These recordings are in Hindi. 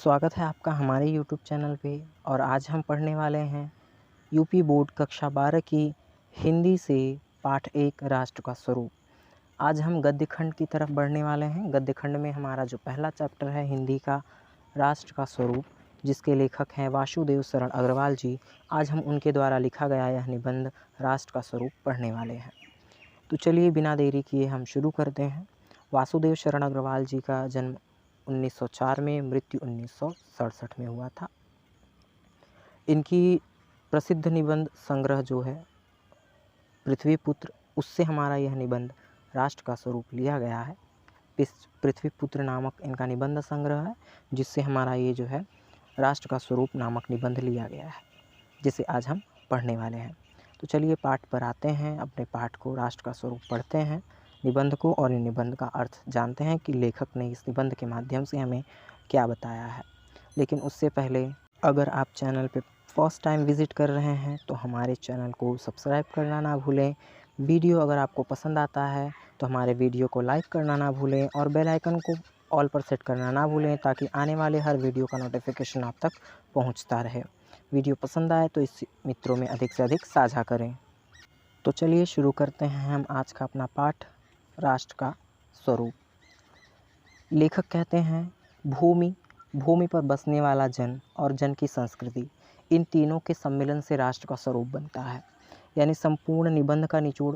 स्वागत है आपका हमारे यूट्यूब चैनल पे। और आज हम पढ़ने वाले हैं यूपी बोर्ड कक्षा 12 की हिंदी से पाठ 1 राष्ट्र का स्वरूप। आज हम गद्य खंड की तरफ बढ़ने वाले हैं। गद्य खंड में हमारा जो पहला चैप्टर है हिंदी का राष्ट्र का स्वरूप, जिसके लेखक हैं वासुदेव शरण अग्रवाल जी। आज हम उनके द्वारा लिखा गया यह निबंध राष्ट्र का स्वरूप पढ़ने वाले हैं। तो चलिए बिना देरी किए हम शुरू करते हैं। वासुदेव शरण अग्रवाल जी का जन्म 1904 में, मृत्यु 1967 में हुआ था। इनकी प्रसिद्ध निबंध संग्रह जो है पृथ्वीपुत्र, उससे हमारा यह निबंध राष्ट्र का स्वरूप लिया गया है। इस पृथ्वीपुत्र नामक इनका निबंध संग्रह है, जिससे हमारा ये जो है राष्ट्र का स्वरूप नामक निबंध लिया गया है, जिसे आज हम पढ़ने वाले हैं। तो चलिए पाठ पर आते हैं। अपने पाठ को राष्ट्र का स्वरूप पढ़ते हैं, निबंध को, और इन निबंध का अर्थ जानते हैं कि लेखक ने इस निबंध के माध्यम से हमें क्या बताया है। लेकिन उससे पहले अगर आप चैनल पे फर्स्ट टाइम विज़िट कर रहे हैं तो हमारे चैनल को सब्सक्राइब करना ना भूलें। वीडियो अगर आपको पसंद आता है तो हमारे वीडियो को लाइक करना ना भूलें और बेल आइकन को ऑल पर सेट करना ना भूलें, ताकि आने वाले हर वीडियो का नोटिफिकेशन आप तक पहुंचता रहे। वीडियो पसंद आए तो इस मित्रों में अधिक से अधिक साझा करें। तो चलिए शुरू करते हैं हम आज का अपना पाठ, राष्ट्र का स्वरूप। लेखक कहते हैं, भूमि, भूमि पर बसने वाला जन और जन की संस्कृति, इन तीनों के सम्मिलन से राष्ट्र का स्वरूप बनता है। यानी संपूर्ण निबंध का निचोड़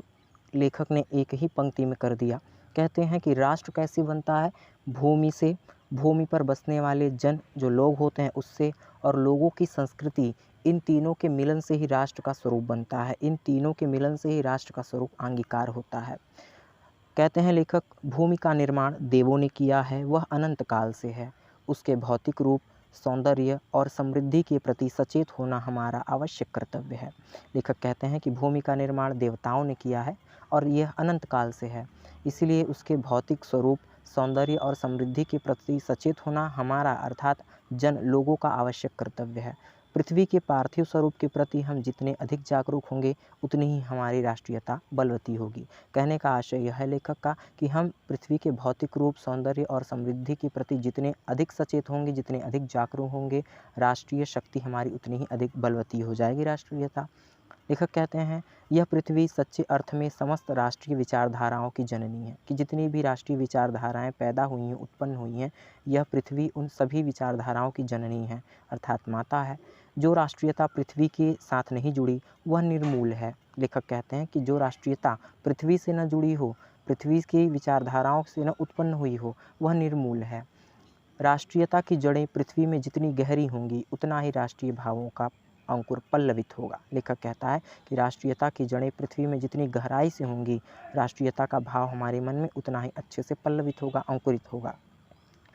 लेखक ने एक ही पंक्ति में कर दिया। कहते हैं कि राष्ट्र कैसे बनता है? भूमि से, भूमि पर बसने वाले जन जो लोग होते हैं उससे, और लोगों की संस्कृति, इन तीनों के मिलन से ही राष्ट्र का स्वरूप बनता है। इन तीनों के मिलन से ही राष्ट्र का स्वरूप अंगीकार होता है। कहते हैं लेखक, भूमि का निर्माण देवों ने किया है, वह अनंत काल से है। उसके भौतिक रूप, सौंदर्य और समृद्धि के प्रति सचेत होना हमारा आवश्यक कर्तव्य है। लेखक कहते हैं कि भूमि का निर्माण देवताओं ने किया है और यह अनंत काल से है, इसलिए उसके भौतिक स्वरूप, सौंदर्य और समृद्धि के प्रति सचेत होना हमारा अर्थात जन लोगों का आवश्यक कर्तव्य है। पृथ्वी के पार्थिव स्वरूप के प्रति हम जितने अधिक जागरूक होंगे उतनी ही हमारी राष्ट्रीयता बलवती होगी। कहने का आशय यह है लेखक का कि हम पृथ्वी के भौतिक रूप, सौंदर्य और समृद्धि के प्रति जितने अधिक सचेत होंगे, जितने अधिक जागरूक होंगे, राष्ट्रीय शक्ति हमारी उतनी ही अधिक बलवती हो जाएगी, राष्ट्रीयता। लेखक कहते हैं, यह पृथ्वी सच्चे अर्थ में समस्त राष्ट्रीय विचारधाराओं की जननी है। कि जितनी भी राष्ट्रीय विचारधाराएं पैदा हुई हैं, उत्पन्न हुई हैं, यह पृथ्वी उन सभी विचारधाराओं की जननी है, अर्थात माता है। जो राष्ट्रीयता पृथ्वी के साथ नहीं जुड़ी वह निर्मूल है। लेखक कहते हैं कि जो राष्ट्रीयता पृथ्वी से न जुड़ी हो, पृथ्वी की विचारधाराओं से न उत्पन्न हुई हो, वह निर्मूल है। राष्ट्रीयता की जड़ें पृथ्वी में जितनी गहरी होंगी उतना ही राष्ट्रीय भावों का अंकुर पल्लवित होगा। लेखक कहता है कि राष्ट्रीयता की जड़ें पृथ्वी में जितनी गहराई से होंगी, राष्ट्रीयता का भाव हमारे मन में उतना ही अच्छे से पल्लवित होगा, अंकुरित होगा।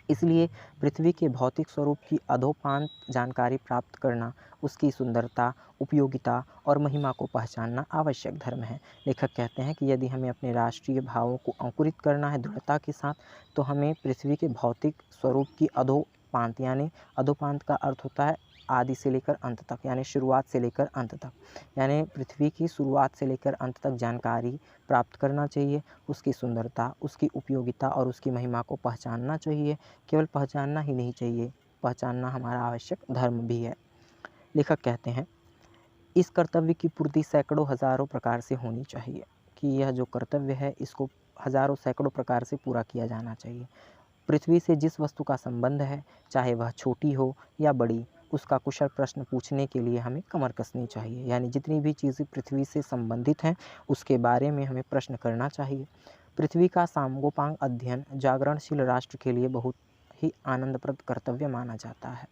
इसलिए पृथ्वी के भौतिक स्वरूप की अधोपांत जानकारी प्राप्त करना, उसकी सुंदरता, उपयोगिता और महिमा को पहचानना आवश्यक धर्म है। लेखक कहते हैं कि यदि हमें अपने राष्ट्रीय भावों को अंकुरित करना है दृढ़ता के साथ, तो हमें पृथ्वी के भौतिक स्वरूप की अधोपांत, यानी अधोपांत का अर्थ होता है आदि से लेकर अंत तक, यानी शुरुआत से लेकर अंत तक, यानी पृथ्वी की शुरुआत से लेकर अंत तक जानकारी प्राप्त करना चाहिए। उसकी सुंदरता, उसकी उपयोगिता और उसकी महिमा को पहचानना चाहिए। केवल पहचानना ही नहीं चाहिए, पहचानना हमारा आवश्यक धर्म भी है। लेखक कहते हैं, इस कर्तव्य की पूर्ति सैकड़ों हजारों प्रकार से होनी चाहिए। कि यह जो कर्तव्य है इसको हजारों सैकड़ों प्रकार से पूरा किया जाना चाहिए। पृथ्वी से जिस वस्तु का संबंध है, चाहे वह छोटी हो या बड़ी, उसका कुशल प्रश्न पूछने के लिए हमें कमर कसनी चाहिए। यानी जितनी भी चीज़ें पृथ्वी से संबंधित हैं उसके बारे में हमें प्रश्न करना चाहिए। पृथ्वी का सांगोपांग अध्ययन जागरणशील राष्ट्र के लिए बहुत ही आनंदप्रद कर्तव्य माना जाता है।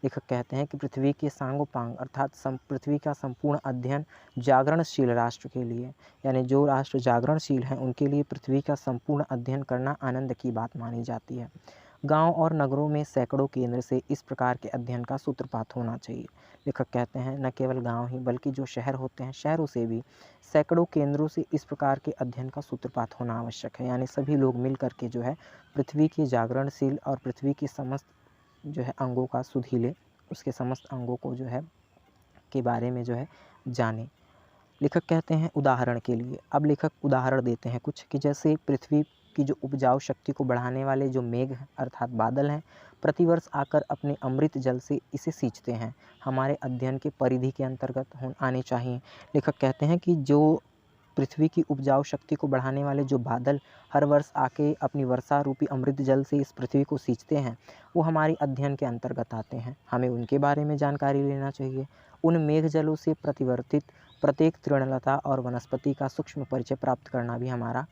लेखक कहते हैं कि पृथ्वी के सांगोपांग अर्थात पृथ्वी का संपूर्ण अध्ययन जागरणशील राष्ट्र के लिए, यानी जो राष्ट्र जागरणशील हैं उनके लिए पृथ्वी का संपूर्ण अध्ययन करना आनंद की बात मानी जाती है। गांव और नगरों में सैकड़ों केंद्र से इस प्रकार के अध्ययन का सूत्रपात होना चाहिए। लेखक कहते हैं न केवल गांव ही बल्कि जो शहर होते हैं, शहरों से भी सैकड़ों केंद्रों से इस प्रकार के अध्ययन का सूत्रपात होना आवश्यक है। यानी सभी लोग मिल करके जो है पृथ्वी के जागरणशील और पृथ्वी के समस्त जो है अंगों का सुधि ले, उसके समस्त अंगों को जो है के बारे में जो है जाने। लेखक कहते हैं उदाहरण के लिए, अब लेखक उदाहरण देते हैं कुछ, कि जैसे पृथ्वी की जो उपजाऊ शक्ति को बढ़ाने वाले जो मेघ अर्थात बादल हैं, प्रतिवर्ष आकर अपने अमृत जल से इसे सींचते हैं, हमारे अध्ययन के परिधि के अंतर्गत आने चाहिए। लेखक कहते हैं कि जो पृथ्वी की उपजाऊ शक्ति को बढ़ाने वाले जो बादल हर वर्ष आके अपनी वर्षा रूपी अमृत जल से इस पृथ्वी को सींचते हैं, वो हमारी अध्ययन के अंतर्गत आते हैं। हमें उनके बारे में जानकारी लेना चाहिए। उन मेघ जलों से प्रतिवर्तित प्रत्येक तृणलता और वनस्पति का सूक्ष्म परिचय प्राप्त करना भी हमारा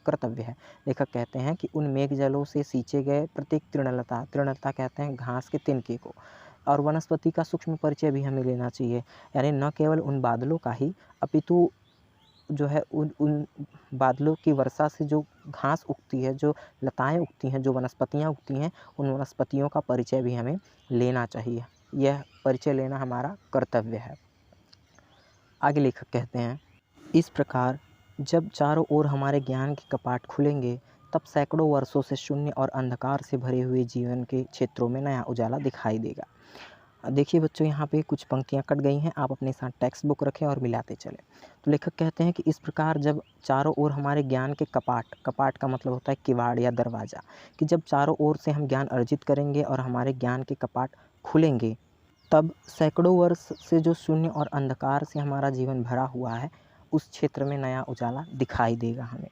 कर्तव्य है। लेखक कहते हैं कि उन मेघ जलों से सींचे गए प्रत्येक तृणलता कहते हैं घास के तिनके को, और वनस्पति का सूक्ष्म परिचय भी हमें लेना चाहिए। यानी न केवल उन बादलों का ही, अपितु जो है उन बादलों की वर्षा से जो घास उगती है, जो लताएं उगती हैं, जो वनस्पतियां उगती हैं, उन वनस्पतियों का परिचय भी हमें लेना चाहिए। यह परिचय लेना हमारा कर्तव्य है। आगे लेखक कहते हैं, इस प्रकार जब चारों ओर हमारे ज्ञान के कपाट खुलेंगे, तब सैकड़ों वर्षों से शून्य और अंधकार से भरे हुए जीवन के क्षेत्रों में नया उजाला दिखाई देगा। देखिए बच्चों, यहाँ पे कुछ पंक्तियाँ कट गई हैं, आप अपने साथ टेक्स्ट बुक रखें और मिलाते चलें। तो लेखक कहते हैं कि इस प्रकार जब चारों ओर हमारे ज्ञान के कपाट का मतलब होता है किवाड़ या दरवाज़ा, कि जब चारों ओर से हम ज्ञान अर्जित करेंगे और हमारे ज्ञान के कपाट खुलेंगे, तब सैकड़ों वर्ष से जो शून्य और अंधकार से हमारा जीवन भरा हुआ है, उस क्षेत्र में नया उजाला दिखाई देगा हमें।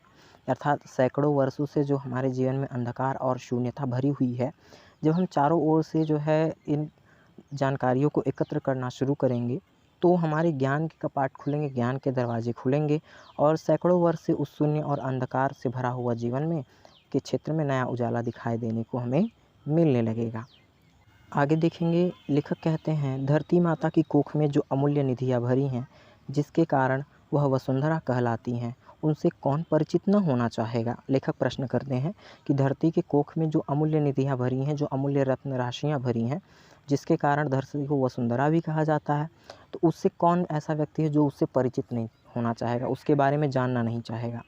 अर्थात सैकड़ों वर्षों से जो हमारे जीवन में अंधकार और शून्यता भरी हुई है, जब हम चारों ओर से जो है इन जानकारियों को एकत्र करना शुरू करेंगे, तो हमारे ज्ञान के कपाट खुलेंगे, ज्ञान के दरवाजे खुलेंगे, और सैकड़ों वर्ष से उस शून्य और अंधकार से भरा हुआ जीवन में के क्षेत्र में नया उजाला दिखाई देने को हमें मिलने लगेगा। आगे देखेंगे, लेखक कहते हैं, धरती माता की कोख में जो अमूल्य निधियाँ भरी हैं, जिसके कारण वह वसुंधरा कहलाती हैं, उनसे कौन परिचित न होना चाहेगा। लेखक प्रश्न करते हैं कि धरती के कोख में जो अमूल्य निधियाँ भरी हैं, जो अमूल्य रत्न राशियाँ भरी हैं, जिसके कारण धरती को वसुंधरा भी कहा जाता है, तो उससे कौन ऐसा व्यक्ति है जो उससे परिचित नहीं होना चाहेगा, उसके बारे में जानना नहीं चाहेगा।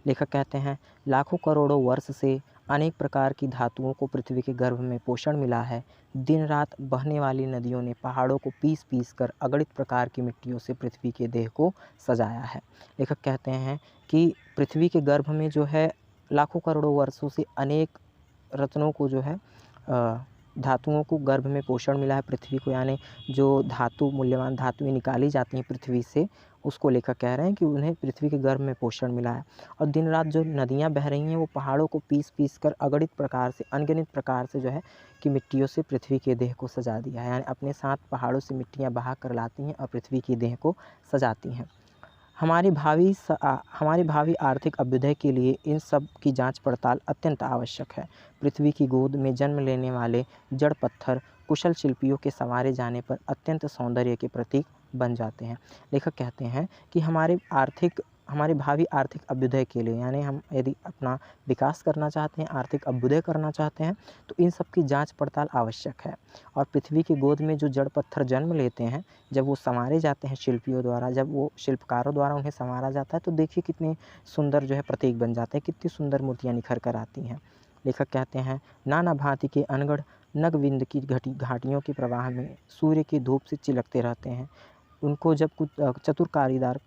लेखक कहते हैं, लाखों करोड़ों वर्ष से अनेक प्रकार की धातुओं को पृथ्वी के गर्भ में पोषण मिला है। दिन रात बहने वाली नदियों ने पहाड़ों को पीस कर अगणित प्रकार की मिट्टियों से पृथ्वी के देह को सजाया है। लेखक कहते हैं कि पृथ्वी के गर्भ में जो है लाखों करोड़ों वर्षों से अनेक रत्नों को जो है धातुओं को गर्भ में पोषण मिला है पृथ्वी को, यानी जो धातु मूल्यवान धातुएं निकाली जाती हैं पृथ्वी से, उसको लेकर कह रहे हैं कि उन्हें पृथ्वी के गर्भ में पोषण मिला है। और दिन रात जो नदियाँ बह रही हैं, वो पहाड़ों को पीस कर अगणित प्रकार से, अनगिनत प्रकार से जो है कि मिट्टियों से पृथ्वी के देह को सजा दिया है, यानी अपने साथ पहाड़ों से मिट्टियाँ बहा कर लाती हैं और पृथ्वी की देह को सजाती हैं। हमारी भावी आर्थिक अभ्युदय के लिए इन सब की जांच पड़ताल अत्यंत आवश्यक है। पृथ्वी की गोद में जन्म लेने वाले जड़ पत्थर कुशल शिल्पियों के संवारे जाने पर अत्यंत सौंदर्य के प्रतीक बन जाते हैं। लेखक कहते हैं कि हमारे भावी आर्थिक अभ्युदय के लिए, यानी हम यदि अपना विकास करना चाहते हैं, आर्थिक अभ्युदय करना चाहते हैं, तो इन सब की जांच पड़ताल आवश्यक है। और पृथ्वी की गोद में जो जड़ पत्थर जन्म लेते हैं, जब वो संवारे जाते हैं शिल्पियों द्वारा, जब वो शिल्पकारों द्वारा उन्हें संवारा जाता है, तो देखिए कितने सुंदर जो है प्रतीक बन जाते हैं, कितनी सुंदर मूर्तियाँ निखर कर आती हैं। लेखक कहते हैं, नाना भांति के अनगढ़ नगविंद की घाटियों के प्रवाह में सूर्य की धूप से चिलकते रहते हैं। उनको जब कुछ चतुर कारीदार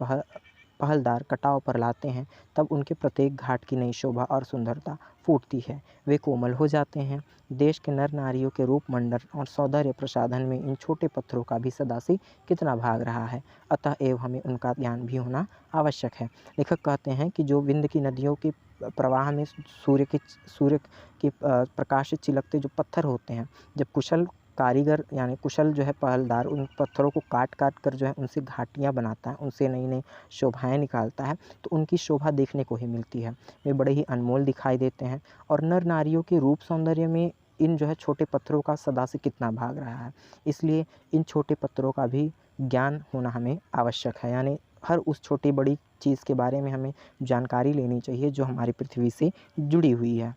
पहलदार कटाव पर लाते हैं, तब उनके प्रत्येक घाट की नई शोभा और सुंदरता फूटती है। वे कोमल हो जाते हैं। देश के नर नारियों के रूप मंडल और सौंदर्य प्रसाधन में इन छोटे पत्थरों का भी सदा से कितना भाग रहा है, अतः एवं हमें उनका ज्ञान भी होना आवश्यक है। लेखक कहते हैं कि जो विंध्य की नदियों के प्रवाह में सूर्य के प्रकाश से चिलकते जो पत्थर होते हैं, जब कुशल कारीगर यानी कुशल जो है पहलदार उन पत्थरों को काट कर जो है उनसे घाटियाँ बनाता है, उनसे नई नई शोभाएँ निकालता है, तो उनकी शोभा देखने को ही मिलती है। वे बड़े ही अनमोल दिखाई देते हैं, और नर नारियों के रूप सौंदर्य में इन जो है छोटे पत्थरों का सदा से कितना भाग रहा है। इसलिए इन छोटे पत्थरों का भी ज्ञान होना हमें आवश्यक है, यानी हर उस छोटी बड़ी चीज़ के बारे में हमें जानकारी लेनी चाहिए जो हमारी पृथ्वी से जुड़ी हुई है।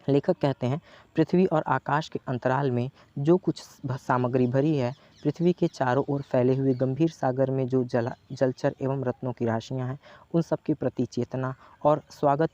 लेखक कहते हैं, पृथ्वी और आकाश के अंतराल में जो कुछ सामग्री भरी है, पृथ्वी के चारों ओर फैले हुए गंभीर सागर में जो जलचर एवं रत्नों की राशियां हैं, उन सब के प्रति चेतना और स्वागत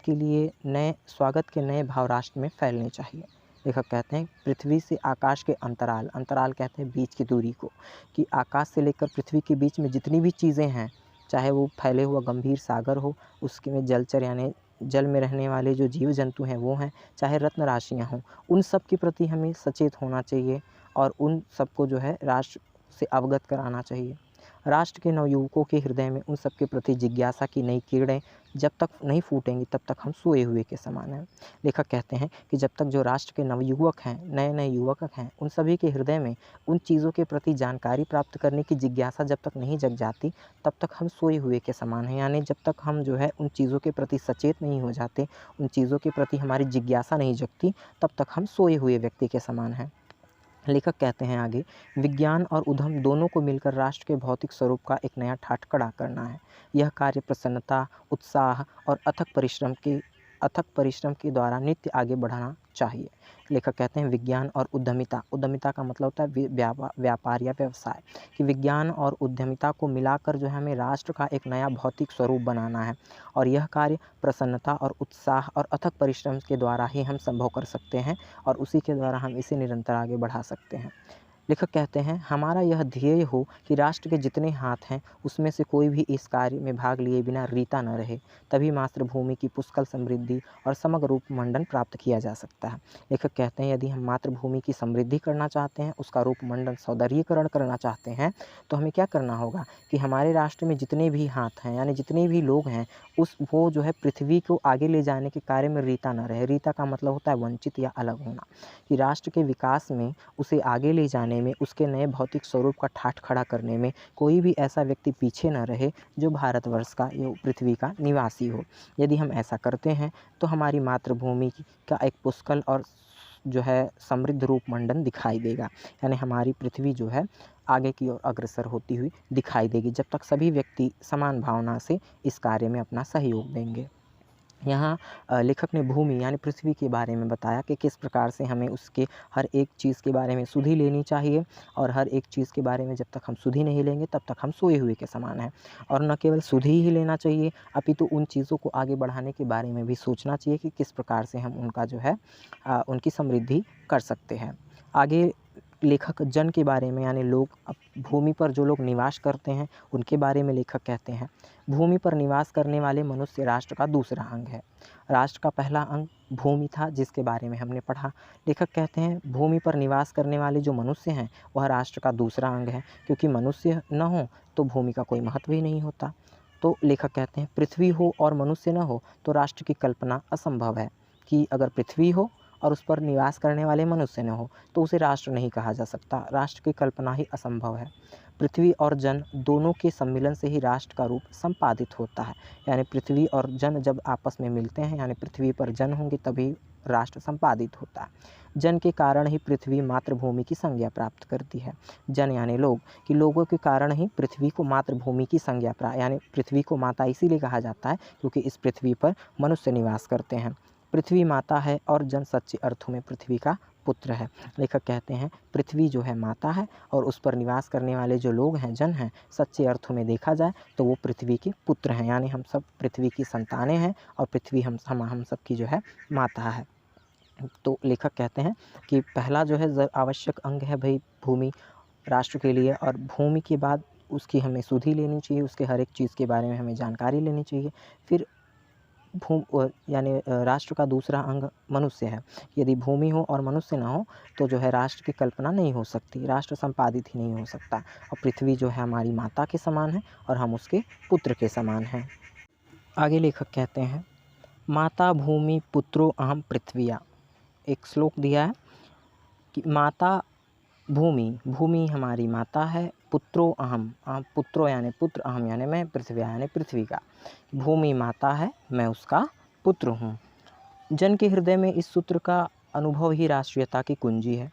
के नए भाव राष्ट्र में फैलने चाहिए। लेखक कहते हैं, पृथ्वी से आकाश के अंतराल कहते हैं बीच की दूरी को, कि आकाश से लेकर पृथ्वी के बीच में जितनी भी चीज़ें हैं, चाहे वो फैले हुआ गंभीर सागर हो, उसके में जलचर यानी जल में रहने वाले जो जीव जंतु हैं वो हैं, चाहे रत्न राशियाँ हों, उन सब के प्रति हमें सचेत होना चाहिए और उन सबको जो है राष्ट्र से अवगत कराना चाहिए। राष्ट्र के नवयुवकों के हृदय में उन सब के प्रति जिज्ञासा की नई किरणें जब तक नहीं फूटेंगी तब तक हम सोए हुए के समान हैं। लेखक कहते हैं कि जब तक जो राष्ट्र के नवयुवक हैं, नए नए युवक हैं, उन सभी के हृदय में उन चीज़ों के प्रति जानकारी प्राप्त करने की जिज्ञासा जब तक नहीं जग जाती तब तक हम सोए हुए के समान हैं। यानी जब तक हम जो है उन चीज़ों के प्रति सचेत नहीं हो जाते, उन चीज़ों के प्रति हमारी जिज्ञासा नहीं जगती, तब तक हम सोए हुए व्यक्ति के समान हैं। लेखक कहते हैं आगे, विज्ञान और उद्यम दोनों को मिलकर राष्ट्र के भौतिक स्वरूप का एक नया ठाठ खड़ा करना है। यह कार्य प्रसन्नता, उत्साह और अथक परिश्रम के द्वारा नित्य आगे बढ़ाना चाहिए। लेखक कहते हैं विज्ञान और उद्यमिता, उद्यमिता का मतलब होता है व्यापार या व्यवसाय, कि विज्ञान और उद्यमिता को मिलाकर जो है हमें राष्ट्र का एक नया भौतिक स्वरूप बनाना है और यह कार्य प्रसन्नता और उत्साह और अथक परिश्रम के द्वारा ही हम संभव कर सकते हैं और उसी के द्वारा हम इसे निरंतर आगे बढ़ा सकते हैं। लेखक कहते हैं हमारा यह ध्येय हो कि राष्ट्र के जितने हाथ हैं उसमें से कोई भी इस कार्य में भाग लिए बिना रीता न रहे, तभी मातृभूमि की पुष्कल समृद्धि और समग्र रूप मंडन प्राप्त किया जा सकता है। लेखक कहते हैं यदि हम मातृभूमि की समृद्धि करना चाहते हैं, उसका रूप मंडन सौंदर्यीकरण करना चाहते हैं, तो हमें क्या करना होगा कि हमारे राष्ट्र में जितने भी हाथ हैं यानी जितने भी लोग हैं वो जो है पृथ्वी को आगे ले जाने के कार्य में रीता न रहे। रीता का मतलब होता है वंचित या अलग होना, कि राष्ट्र के विकास में उसे आगे ले जाने में, उसके नए भौतिक स्वरूप का ठाठ खड़ा करने में कोई भी ऐसा व्यक्ति पीछे न रहे जो भारतवर्ष का या पृथ्वी का निवासी हो। यदि हम ऐसा करते हैं तो हमारी मातृभूमि का एक पुष्कल और जो है समृद्ध रूप मंडन दिखाई देगा, यानी हमारी पृथ्वी जो है आगे की ओर अग्रसर होती हुई दिखाई देगी, जब तक सभी व्यक्ति समान भावना से इस कार्य में अपना सहयोग देंगे। यहाँ लेखक ने भूमि यानी पृथ्वी के बारे में बताया कि किस प्रकार से हमें उसके हर एक चीज़ के बारे में सुधि लेनी चाहिए और हर एक चीज़ के बारे में जब तक हम सुधि नहीं लेंगे तब तक हम सोए हुए के समान हैं। और न केवल सुधि ही लेना चाहिए अपितु उन चीज़ों को आगे बढ़ाने के बारे में भी सोचना चाहिए कि किस प्रकार से हम उनका जो है उनकी समृद्धि कर सकते हैं। आगे लेखक जन के बारे में यानी लोग भूमि पर जो लोग निवास करते हैं उनके बारे में लेखक कहते हैं, भूमि पर निवास करने वाले मनुष्य राष्ट्र का दूसरा अंग है। राष्ट्र का पहला अंग भूमि था जिसके बारे में हमने पढ़ा। लेखक कहते हैं भूमि पर निवास करने वाले जो मनुष्य हैं वह राष्ट्र का दूसरा अंग है, क्योंकि मनुष्य न हो तो भूमि का कोई महत्व ही नहीं होता। तो लेखक कहते हैं पृथ्वी हो और मनुष्य न हो तो राष्ट्र की कल्पना असंभव है, कि अगर पृथ्वी हो और उस पर निवास करने वाले मनुष्य न हो तो उसे राष्ट्र नहीं कहा जा सकता, राष्ट्र की कल्पना ही असंभव है। पृथ्वी और जन दोनों के सम्मिलन से ही राष्ट्र का रूप संपादित होता है, यानी पृथ्वी और जन जब आपस में मिलते हैं यानी पृथ्वी पर जन होंगे तभी राष्ट्र संपादित होता है। जन के कारण ही पृथ्वी मातृभूमि की संज्ञा प्राप्त करती है। जन यानी लोग, कि लोगों के कारण ही पृथ्वी को मातृभूमि की संज्ञा यानी पृथ्वी को माता इसीलिए कहा जाता है क्योंकि इस पृथ्वी पर मनुष्य निवास करते हैं। पृथ्वी माता है और जन सच्चे अर्थों में पृथ्वी का पुत्र है। लेखक कहते हैं पृथ्वी जो है माता है और उस पर निवास करने वाले जो लोग हैं, जन हैं, सच्चे अर्थों में देखा जाए तो वो पृथ्वी के पुत्र हैं, यानी हम सब पृथ्वी की संतानें हैं और पृथ्वी हम सब की जो है माता है। तो लेखक कहते हैं कि पहला जो है आवश्यक अंग है भाई भूमि राष्ट्र के लिए, और भूमि के बाद उसकी हमें सुधि लेनी चाहिए, उसके हर एक चीज़ के बारे में हमें जानकारी लेनी चाहिए। फिर यानी राष्ट्र का दूसरा अंग मनुष्य है। यदि भूमि हो और मनुष्य ना हो तो जो है राष्ट्र की कल्पना नहीं हो सकती, राष्ट्र संपादित ही नहीं हो सकता। और पृथ्वी जो है हमारी माता के समान है और हम उसके पुत्र के समान हैं। आगे लेखक कहते हैं माता भूमि पुत्रो अहम पृथ्विया। एक श्लोक दिया है कि माता भूमि हमारी माता है, पुत्रो अहम, पुत्रो यानी पुत्र, अहम यानी मैं, पृथ्वी यानी पृथ्वी का। भूमि माता है, मैं उसका पुत्र हूँ। जन के हृदय में इस सूत्र का अनुभव ही राष्ट्रीयता की कुंजी है।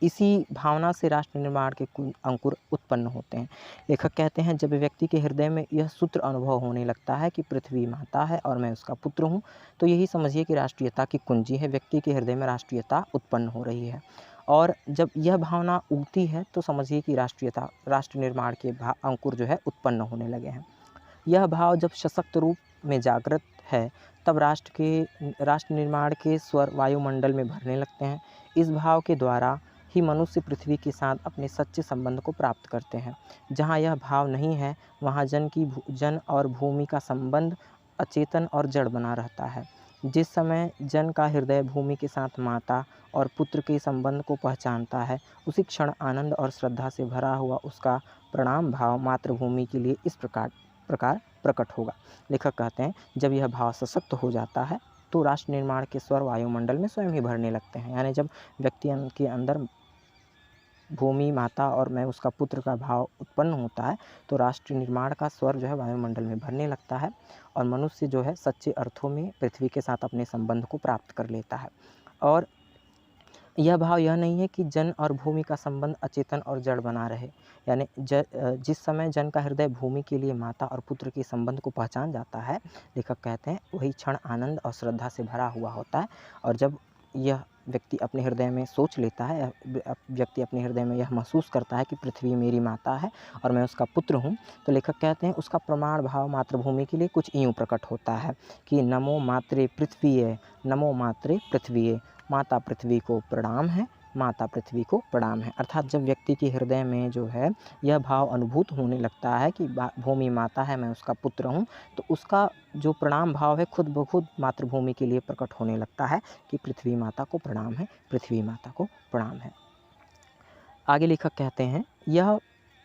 इसी भावना से राष्ट्र निर्माण के अंकुर उत्पन्न होते हैं। लेखक कहते हैं जब व्यक्ति के हृदय में यह सूत्र अनुभव होने लगता है कि पृथ्वी माता है और मैं उसका पुत्र हूँ, तो यही समझिए कि राष्ट्रीयता की कुंजी है, व्यक्ति के हृदय में राष्ट्रीयता उत्पन्न हो रही है। और जब यह भावना उगती है तो समझिए कि राष्ट्र निर्माण के अंकुर जो है उत्पन्न होने लगे हैं। यह भाव जब सशक्त रूप में जागृत है तब राष्ट्र निर्माण के स्वर वायुमंडल में भरने लगते हैं। इस भाव के द्वारा ही मनुष्य पृथ्वी के साथ अपने सच्चे संबंध को प्राप्त करते हैं। जहाँ यह भाव नहीं है वहाँ जन और भूमि का संबंध अचेतन और जड़ बना रहता है। जिस समय जन का हृदय भूमि के साथ माता और पुत्र के संबंध को पहचानता है, उसी क्षण आनंद और श्रद्धा से भरा हुआ उसका प्रणाम भाव मातृभूमि के लिए इस प्रकार प्रकट होगा। लेखक कहते हैं, जब यह भाव सशक्त हो जाता है तो राष्ट्र निर्माण के स्वर वायुमंडल में स्वयं ही भरने लगते हैं। यानी जब व्यक्ति के अंदर भूमि माता और मैं उसका पुत्र का भाव उत्पन्न होता है तो राष्ट्र निर्माण का स्वर जो है वायुमंडल में भरने लगता है और मनुष्य जो है सच्चे अर्थों में पृथ्वी के साथ अपने संबंध को प्राप्त कर लेता है। और यह भाव यह नहीं है कि जन और भूमि का संबंध अचेतन और जड़ बना रहे। यानी जिस समय जन का हृदय भूमि के लिए माता और पुत्र के संबंध को पहचान जाता है, लेखक कहते हैं, वही क्षण आनंद और श्रद्धा से भरा हुआ होता है। और जब यह व्यक्ति अपने हृदय में सोच लेता है, व्यक्ति अपने हृदय में यह महसूस करता है कि पृथ्वी मेरी माता है और मैं उसका पुत्र हूँ, तो लेखक कहते हैं उसका प्रमाण भाव मातृभूमि के लिए कुछ यूँ प्रकट होता है कि नमो मातृ पृथ्वीये, नमो मातृ पृथ्वीये, माता पृथ्वी को प्रणाम है, माता पृथ्वी को प्रणाम है। अर्थात जब व्यक्ति के हृदय में जो है यह भाव अनुभूत होने लगता है कि भूमि माता है, मैं उसका पुत्र हूँ, तो उसका जो प्रणाम भाव है खुद ब खुद मातृभूमि के लिए प्रकट होने लगता है कि पृथ्वी माता को प्रणाम है, पृथ्वी माता को प्रणाम है। आगे लेखक कहते हैं, यह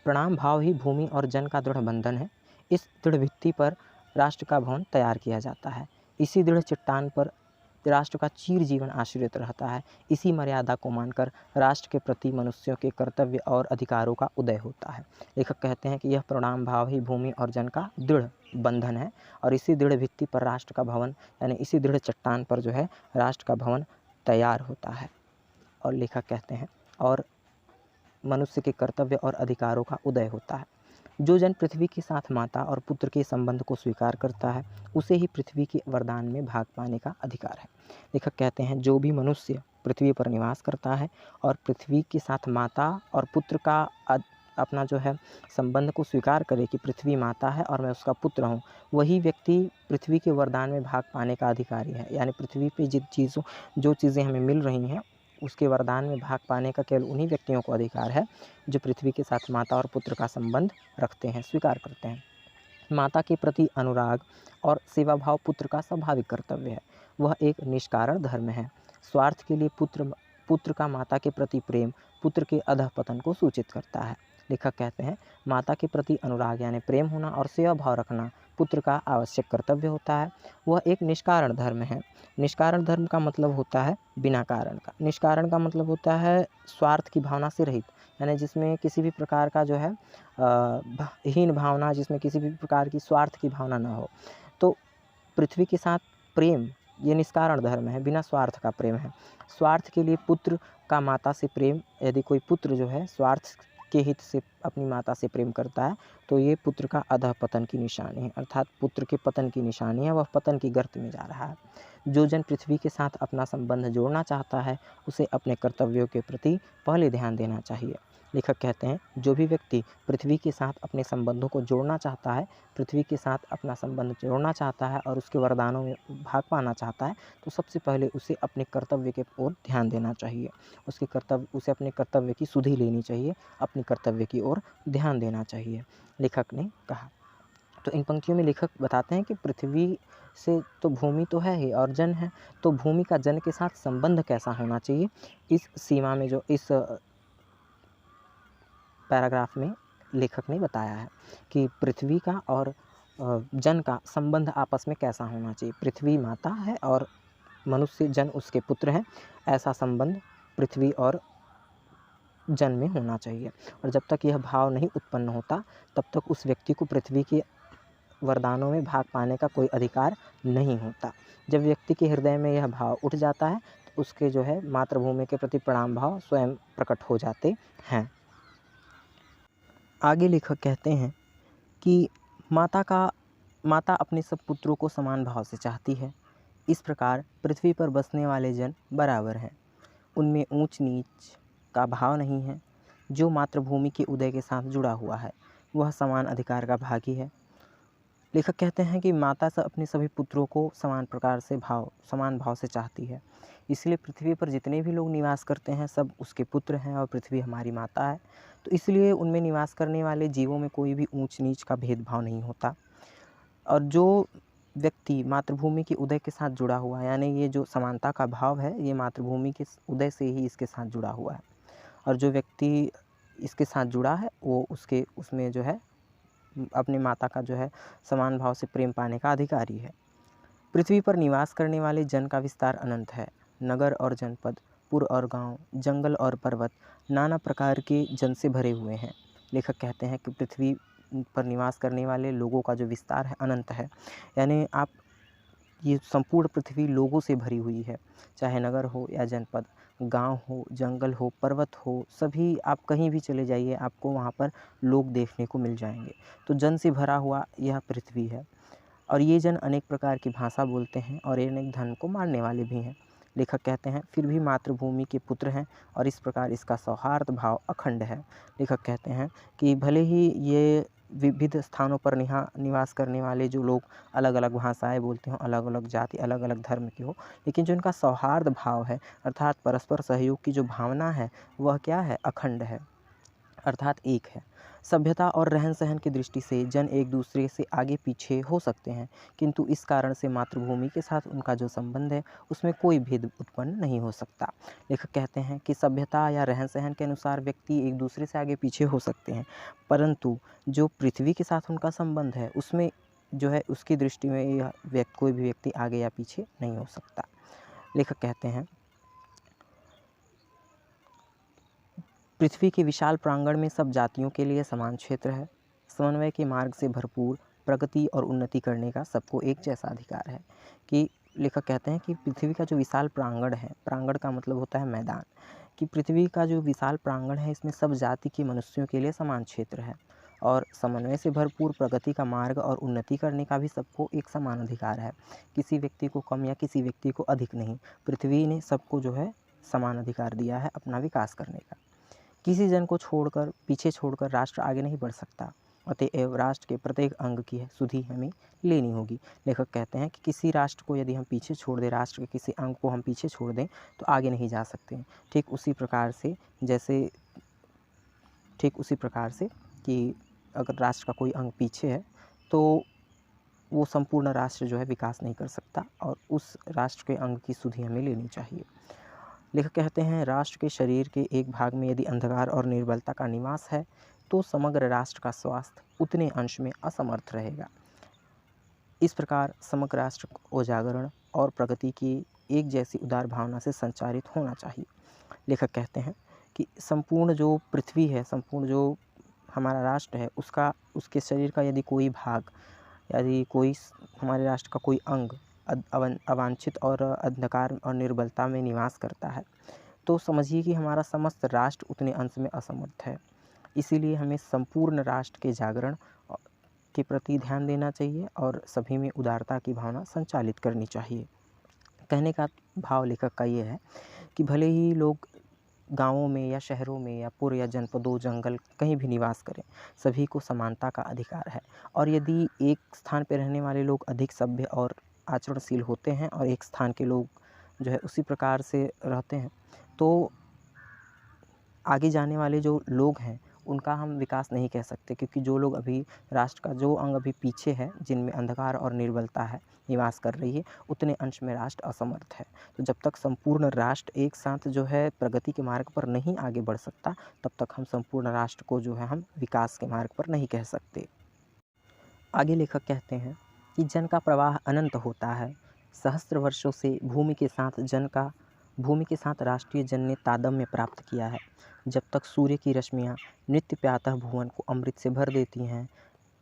प्रणाम भाव ही भूमि और जन का दृढ़ बंधन है। इस दृढ़ भित्ति पर राष्ट्र का भवन तैयार किया जाता है। इसी दृढ़ चट्टान पर राष्ट्र का चीर जीवन आश्रित रहता है। इसी मर्यादा को मानकर राष्ट्र के प्रति मनुष्यों के कर्तव्य और अधिकारों का उदय होता है। लेखक कहते हैं कि यह प्रणाम भाव ही भूमि और जन का दृढ़ बंधन है और इसी दृढ़ भित्ति पर राष्ट्र का भवन, यानी इसी दृढ़ चट्टान पर जो है राष्ट्र का भवन तैयार होता है। और लेखक कहते हैं, और मनुष्य के कर्तव्य और अधिकारों का उदय होता है। जो जन पृथ्वी के साथ माता और पुत्र के संबंध को स्वीकार करता है, उसे ही पृथ्वी के वरदान में भाग पाने का अधिकार है। लेखक कहते हैं, जो भी मनुष्य पृथ्वी पर निवास करता है और पृथ्वी के साथ माता और पुत्र का अपना जो है संबंध को स्वीकार करे कि पृथ्वी माता है और मैं उसका पुत्र हूँ, वही व्यक्ति पृथ्वी के वरदान में भाग पाने का अधिकारी है। यानी पृथ्वी पे जो चीज़ें हमें मिल रही हैं उसके वरदान में भाग पाने का केवल उन्हीं व्यक्तियों को अधिकार है जो पृथ्वी के साथ माता और पुत्र का संबंध रखते हैं, स्वीकार करते हैं। माता के प्रति अनुराग और सेवा भाव पुत्र का स्वाभाविक कर्तव्य है। वह एक निष्कारण धर्म है। स्वार्थ के लिए पुत्र का माता के प्रति प्रेम पुत्र के अधःपतन को सूचित करता है। लेखक कहते हैं, माता के प्रति अनुराग यानी प्रेम होना और सेवा भाव रखना पुत्र का आवश्यक कर्तव्य होता है। वह एक निष्कारण धर्म है। निष्कारण धर्म का मतलब होता है बिना कारण का। निष्कारण का मतलब होता है स्वार्थ की भावना से रहित, यानी जिसमें किसी भी प्रकार का जो है हीन भावना, जिसमें किसी भी प्रकार की स्वार्थ की भावना न हो। तो पृथ्वी के साथ प्रेम ये निष्कारण धर्म है, बिना स्वार्थ का प्रेम है। स्वार्थ के लिए पुत्र का माता से प्रेम, यदि कोई पुत्र जो है स्वार्थ के हित से अपनी माता से प्रेम करता है तो ये पुत्र का अधःपतन की निशानी है, अर्थात पुत्र के पतन की निशानी है, वह पतन की गर्त में जा रहा है। जो जन पृथ्वी के साथ अपना संबंध जोड़ना चाहता है उसे अपने कर्तव्यों के प्रति पहले ध्यान देना चाहिए। लेखक कहते हैं, जो भी व्यक्ति पृथ्वी के साथ अपने संबंधों को जोड़ना चाहता है, पृथ्वी के साथ अपना संबंध जोड़ना चाहता है और उसके वरदानों में भाग पाना चाहता है, तो सबसे पहले उसे अपने कर्तव्य के ओर ध्यान देना चाहिए। उसे अपने कर्तव्य की सुधि लेनी चाहिए, अपने कर्तव्य की ओर ध्यान देना चाहिए, लेखक ने कहा। तो इन पंक्तियों में लेखक बताते हैं कि पृथ्वी से तो भूमि तो है ही और जन है, तो भूमि का जन के साथ संबंध कैसा होना चाहिए, इस सीमा में जो इस पैराग्राफ में लेखक ने बताया है कि पृथ्वी का और जन का संबंध आपस में कैसा होना चाहिए। पृथ्वी माता है और मनुष्य जन उसके पुत्र हैं, ऐसा संबंध पृथ्वी और जन में होना चाहिए। और जब तक यह भाव नहीं उत्पन्न होता तब तक उस व्यक्ति को पृथ्वी के वरदानों में भाग पाने का कोई अधिकार नहीं होता। जब व्यक्ति के हृदय में यह भाव उठ जाता है तो उसके जो है मातृभूमि के प्रति प्रणाम भाव स्वयं प्रकट हो जाते हैं। आगे लेखक कहते हैं कि माता अपने सब पुत्रों को समान भाव से चाहती है। इस प्रकार पृथ्वी पर बसने वाले जन बराबर हैं, उनमें ऊंच नीच का भाव नहीं है। जो मातृभूमि के उदय के साथ जुड़ा हुआ है वह समान अधिकार का भागी है। लेखक कहते हैं कि माता अपने सभी पुत्रों को समान भाव से चाहती है, इसलिए पृथ्वी पर जितने भी लोग निवास करते हैं सब उसके पुत्र हैं और पृथ्वी हमारी माता है। तो इसलिए उनमें निवास करने वाले जीवों में कोई भी ऊंच नीच का भेदभाव नहीं होता। और जो व्यक्ति मातृभूमि के उदय के साथ जुड़ा हुआ है, यानी ये जो समानता का भाव है ये मातृभूमि के उदय से ही इसके साथ जुड़ा हुआ है। और जो व्यक्ति इसके साथ जुड़ा है वो उसमें जो है अपनी माता का जो है समान भाव से प्रेम पाने का अधिकारी है। पृथ्वी पर निवास करने वाले जन का विस्तार अनंत है। नगर और जनपद, पुर और गांव, जंगल और पर्वत, नाना प्रकार के जन से भरे हुए हैं। लेखक कहते हैं कि पृथ्वी पर निवास करने वाले लोगों का जो विस्तार है अनंत है, यानी आप ये संपूर्ण पृथ्वी लोगों से भरी हुई है। चाहे नगर हो या जनपद, गांव हो, जंगल हो, पर्वत हो, सभी आप कहीं भी चले जाइए आपको वहाँ पर लोग देखने को मिल जाएंगे। तो जन से भरा हुआ यह पृथ्वी है और ये जन अनेक प्रकार की भाषा बोलते हैं और अनेक धर्म को मानने वाले भी हैं। लेखक कहते हैं फिर भी मातृभूमि के पुत्र हैं और इस प्रकार इसका सौहार्द भाव अखंड है। लेखक कहते हैं कि भले ही ये विविध स्थानों पर निवास करने वाले जो लोग अलग अलग भाषाएं बोलते हों, अलग अलग जाति, अलग अलग धर्म के हो, लेकिन जो इनका सौहार्द भाव है अर्थात परस्पर सहयोग की जो भावना है वह क्या है, अखंड है, अर्थात एक है। सभ्यता और रहन सहन की दृष्टि से जन एक दूसरे से आगे पीछे हो सकते हैं, किंतु इस कारण से मातृभूमि के साथ उनका जो संबंध है उसमें कोई भेद उत्पन्न नहीं हो सकता। लेखक कहते हैं कि सभ्यता या रहन सहन के अनुसार व्यक्ति एक दूसरे से आगे पीछे हो सकते हैं, परंतु जो पृथ्वी के साथ उनका संबंध है उसमें जो है उसकी दृष्टि में यह कोई भी व्यक्ति आगे या पीछे नहीं हो सकता। लेखक कहते हैं पृथ्वी के विशाल प्रांगण में सब जातियों के लिए समान क्षेत्र है। समन्वय के मार्ग से भरपूर प्रगति और उन्नति करने का सबको एक जैसा अधिकार है। कि लेखक कहते हैं कि पृथ्वी का जो विशाल प्रांगण है, प्रांगण का मतलब होता है मैदान, कि पृथ्वी का जो विशाल प्रांगण है इसमें सब जाति के मनुष्यों के लिए समान क्षेत्र है और समन्वय से भरपूर प्रगति का मार्ग और उन्नति करने का भी सबको एक समान अधिकार है। किसी व्यक्ति को कम या किसी व्यक्ति को अधिक नहीं, पृथ्वी ने सबको जो है समान अधिकार दिया है अपना विकास करने का। किसी जन को पीछे छोड़कर राष्ट्र आगे नहीं बढ़ सकता, अतएव राष्ट्र के प्रत्येक अंग की सुधि हमें लेनी होगी। लेखक कहते हैं कि किसी राष्ट्र को यदि हम पीछे छोड़ दें, राष्ट्र के किसी अंग को हम पीछे छोड़ दें तो आगे नहीं जा सकते। ठीक उसी प्रकार से कि अगर राष्ट्र का कोई अंग पीछे है तो वो संपूर्ण राष्ट्र जो है विकास नहीं कर सकता और उस राष्ट्र के अंग की सुधि हमें लेनी चाहिए। लेखक कहते हैं राष्ट्र के शरीर के एक भाग में यदि अंधकार और निर्बलता का निवास है तो समग्र राष्ट्र का स्वास्थ्य उतने अंश में असमर्थ रहेगा। इस प्रकार समग्र राष्ट्र को जागरण और प्रगति की एक जैसी उदार भावना से संचारित होना चाहिए। लेखक कहते हैं कि संपूर्ण जो पृथ्वी है, संपूर्ण जो हमारा राष्ट्र है, उसके शरीर का यदि कोई भाग, यदि कोई हमारे राष्ट्र का कोई अंग अवांछित और अंधकार और निर्बलता में निवास करता है तो समझिए कि हमारा समस्त राष्ट्र उतने अंश में असमर्थ है। इसीलिए हमें संपूर्ण राष्ट्र के जागरण के प्रति ध्यान देना चाहिए और सभी में उदारता की भावना संचालित करनी चाहिए। कहने का भाव लेखक का ये है कि भले ही लोग गाँवों में या शहरों में या पुर या जनपदों, जंगल कहीं भी निवास करें, सभी को समानता का अधिकार है। और यदि एक स्थान पर रहने वाले लोग अधिक सभ्य और आचरणशील होते हैं और एक स्थान के लोग जो है उसी प्रकार से रहते हैं तो आगे जाने वाले जो लोग हैं उनका हम विकास नहीं कह सकते, क्योंकि जो लोग अभी राष्ट्र का जो अंग अभी पीछे है, जिनमें अंधकार और निर्बलता है निवास कर रही है, उतने अंश में राष्ट्र असमर्थ है। तो जब तक संपूर्ण राष्ट्र एक साथ जो है प्रगति के मार्ग पर नहीं आगे बढ़ सकता, तब तक हम संपूर्ण राष्ट्र को जो है हम विकास के मार्ग पर नहीं कह सकते। आगे लेखक कहते हैं कि जन का प्रवाह अनंत होता है। सहस्त्र वर्षों से भूमि के साथ राष्ट्रीय जन ने तादम्य प्राप्त किया है। जब तक सूर्य की रश्मियाँ नित्य प्रातः भुवन को अमृत से भर देती हैं,